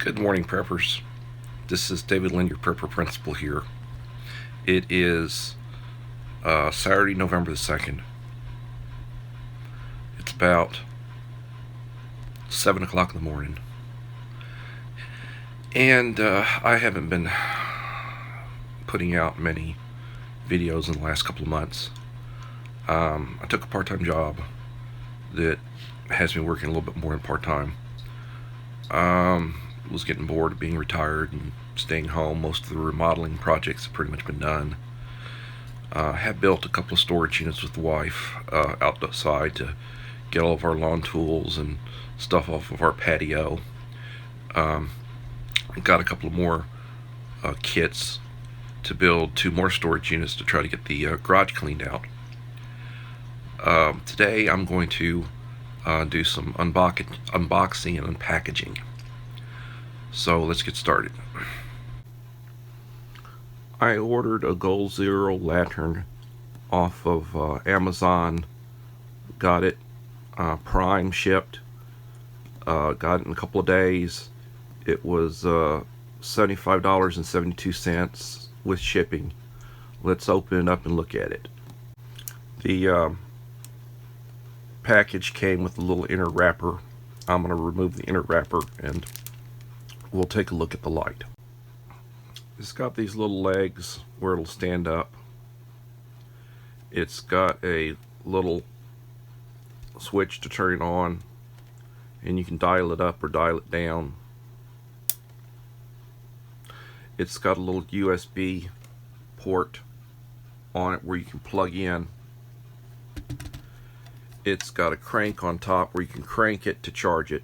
Good morning, preppers. This is David Lynn, your prepper principal here. It is Saturday, November the 2nd. It's about 7 o'clock in the morning. And I haven't been putting out many videos in the last couple of months. I took a part-time job that has me working a little bit more than part-time. Was getting bored of being retired and staying home. Most of the remodeling projects have pretty much been done. Have built a couple of storage units with the wife outside to get all of our lawn tools and stuff off of our patio. Got a couple of more kits to build 2 more storage units to try to get the garage cleaned out. Today I'm going to do some unboxing and unpackaging. So let's get started. I ordered a Gold Zero lantern off of Amazon. Got it prime shipped. Got it in a couple of days. It was $75.72 with shipping. Let's open it up and look at it. The package came with a little inner wrapper. I'm going to remove the inner wrapper and we'll take a look at the light. It's got these little legs where it'll stand up. It's got a little switch to turn it on, and you can dial it up or dial it down. It's got a little USB port on it where you can plug in. It's got a crank on top where you can crank it to charge it.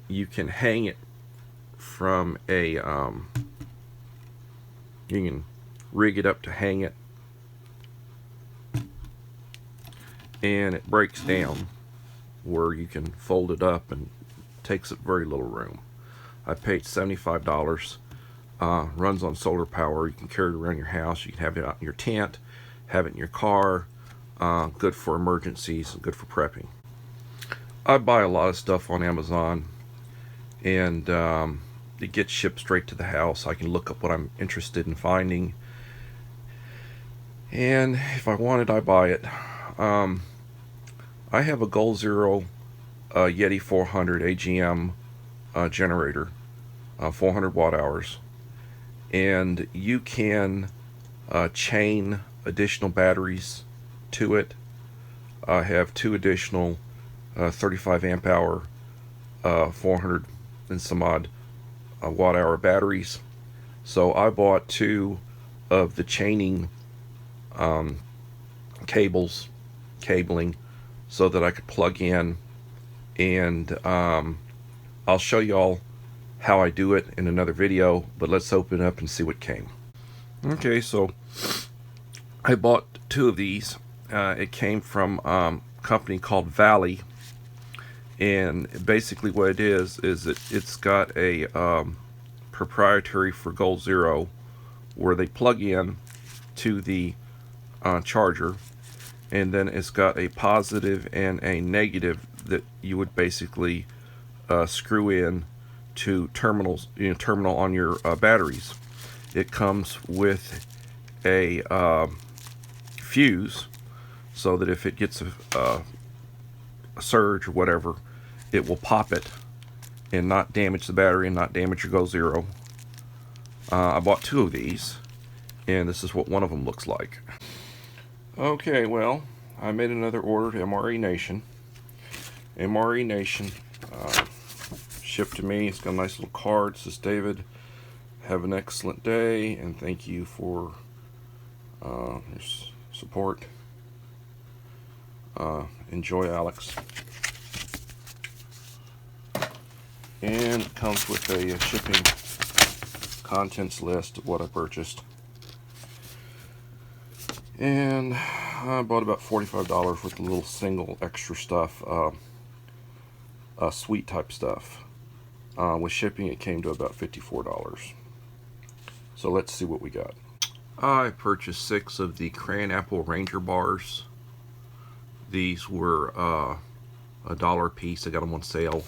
You can hang it from a you can rig it up to hang it, and it breaks down where you can fold it up and takes up very little room. I paid $75. Runs on solar power. You can carry it around your house. You can have it out in your tent, have it in your car. Good for emergencies and good for prepping. I buy a lot of stuff on Amazon, and it gets shipped straight to the house. I can look up what I'm interested in finding, and if I want it, I buy it. I have a Gold Zero Yeti 400 AGM generator, 400 watt hours, and you can chain additional batteries to it. I have 2 additional 35 amp hour 400 and some odd watt hour batteries. So I bought 2 of the chaining cabling so that I could plug in, and I'll show y'all how I do it in another video, but let's open it up and see what came. Okay, so I bought 2 of these. It came from a company called Valley, and basically what it is that it's got a proprietary for Gold Zero where they plug in to the charger, and then it's got a positive and a negative that you would basically screw in to terminals, terminal on your batteries. It comes with a fuse, so that if it gets a surge or whatever, it will pop it and not damage the battery and not damage your Gold Zero. I bought 2 of these, and this is what one of them looks like. Okay, well, I made another order to MRE Nation. MRE Nation shipped to me. It's got a nice little card. It says, David, have an excellent day, and thank you for your support. Enjoy, Alex. And it comes with a shipping contents list of what I purchased. And I bought about $45 worth of little single extra stuff, sweet type stuff. With shipping, it came to about $54. So let's see what we got. I purchased 6 of the Crayon Apple Ranger bars. These were $1 a piece. I got them on sale.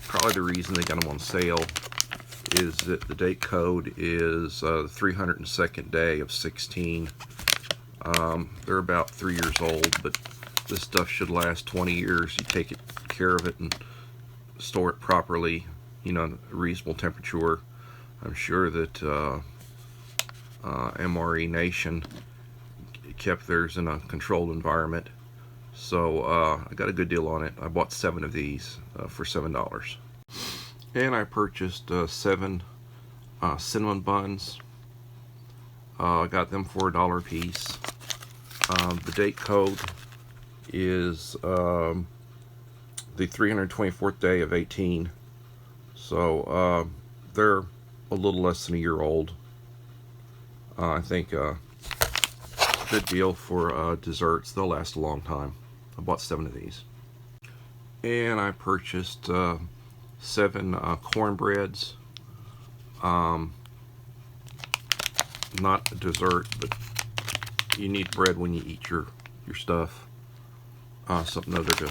probably the reason they got them on sale is that the date code is the 302nd day of 16. They're about 3 years old, but this stuff should last 20 years. You take care of it and store it properly, you know, at a reasonable temperature. I'm sure that MRE Nation kept theirs in a controlled environment. So I got a good deal on it. I bought 7 of these for $7. And I purchased 7 cinnamon buns. I got them for $1 a piece. The date code is the 324th day of 18. So they're a little less than a year old. I think good deal for desserts. They'll last a long time. I bought 7 of these. And I purchased 7 cornbreads. Not a dessert, but you need bread when you eat your stuff. Something other to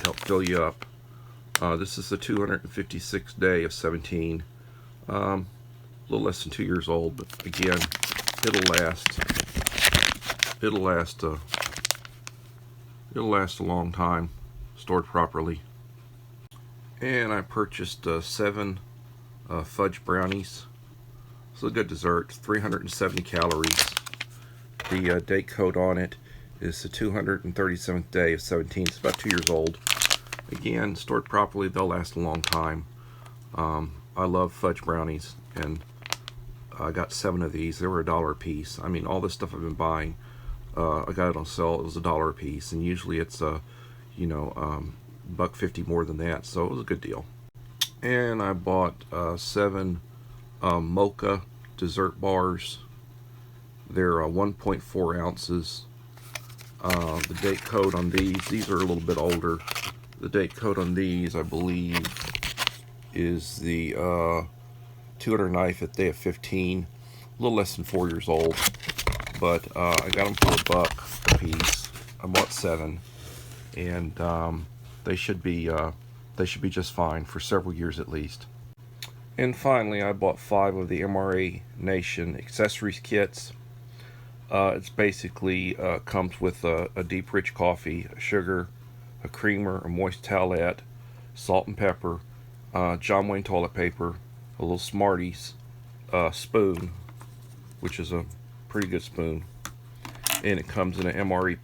help fill you up. This is the 256th day of 17. A little less than 2 years old, but again, it'll last. It'll last a long time, stored properly. And I purchased 7 fudge brownies. It's a good dessert. 370 calories. The date code on it is the 237th day of 17. It's about 2 years old. Again, stored properly, they'll last a long time. I love fudge brownies, and I got 7 of these. They were $1 a piece. I mean, all this stuff I've been buying, I got it on sale. It was $1 a piece, and usually it's you know, $1.50 more than that. So it was a good deal. And I bought 7 Mocha dessert bars. They're 1.4 ounces. The date code on these are a little bit older. The date code on these, I believe, is the 209th day of 15. A little less than 4 years old. But I got them for $1 a piece. I bought 7, and they should be just fine for several years at least. And finally, I bought 5 of the MRE Nation accessories kits. It's basically comes with a deep rich coffee, a sugar, a creamer, a moist towelette, salt and pepper, John Wayne toilet paper, a little Smarties, spoon, which is a pretty good spoon, and it comes in an MRE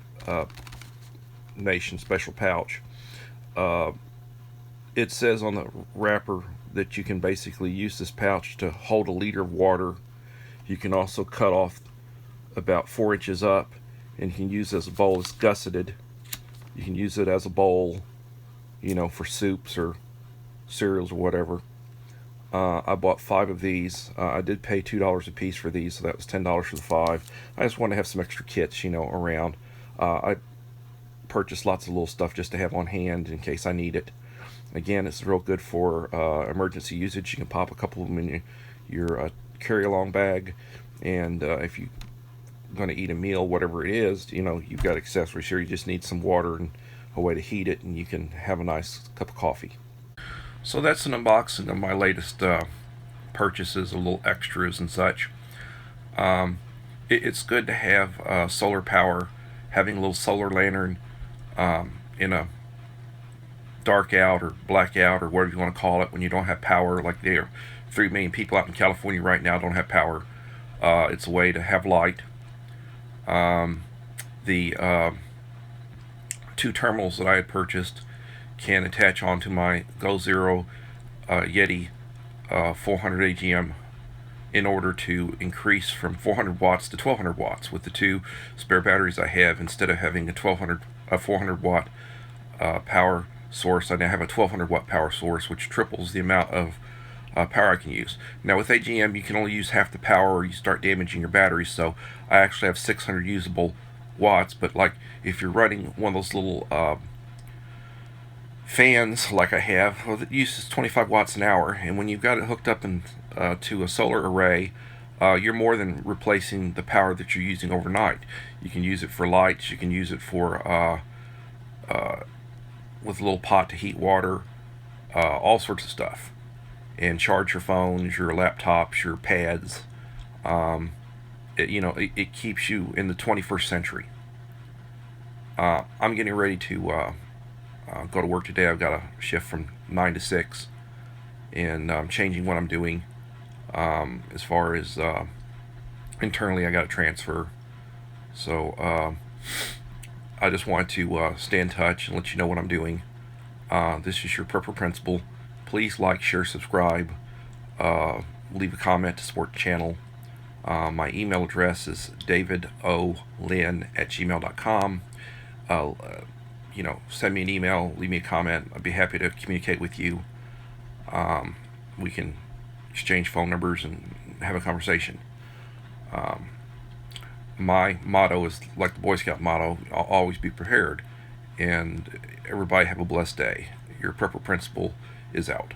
Nation special pouch. It says on the wrapper that you can basically use this pouch to hold a liter of water. You can also cut off about 4 inches up, and you can use it as a bowl. It's gusseted. You can use it as a bowl, you know, for soups or cereals or whatever. I bought 5 of these. I did pay $2 a piece for these, so that was $10 for the 5. I just wanted to have some extra kits, you know, around. I purchased lots of little stuff just to have on hand in case I need it. Again, it's real good for emergency usage. You can pop a couple of them in your carry-along bag, and if you're going to eat a meal, whatever it is, you know, you've got accessories here. You just need some water and a way to heat it, and you can have a nice cup of coffee. So that's an unboxing of my latest purchases, a little extras and such. It's good to have solar power. Having a little solar lantern in a dark out or blackout or whatever you want to call it when you don't have power, like there are 3 million people out in California right now don't have power. It's a way to have light. The 2 terminals that I had purchased can attach onto my Zero Yeti 400 AGM in order to increase from 400 watts to 1200 watts with the 2 spare batteries I have. Instead of having a 400 watt power source, I now have a 1200 watt power source, which triples the amount of power I can use. Now with AGM you can only use half the power or you start damaging your batteries, so I actually have 600 usable watts. But like if you're running one of those little fans like I have, well, it uses 25 watts an hour, and when you've got it hooked up to a solar array, you're more than replacing the power that you're using overnight. You can use it for lights, you can use it for with a little pot to heat water, all sorts of stuff, and charge your phones, your laptops, your pads. It keeps you in the 21st century. I'm getting ready to go to work today. I've got a shift from 9 to 6, and I'm changing what I'm doing. As far as internally, I got to transfer. So I just wanted to stay in touch and let you know what I'm doing. This is your Prepper Principal. Please like, share, subscribe, leave a comment to support the channel. My email address is davidolyn@gmail.com. Send me an email, leave me a comment. I'd be happy to communicate with you. We can exchange phone numbers and have a conversation. My motto is like the Boy Scout motto: I'll always be prepared. And everybody have a blessed day. Your Prepper Principal is out.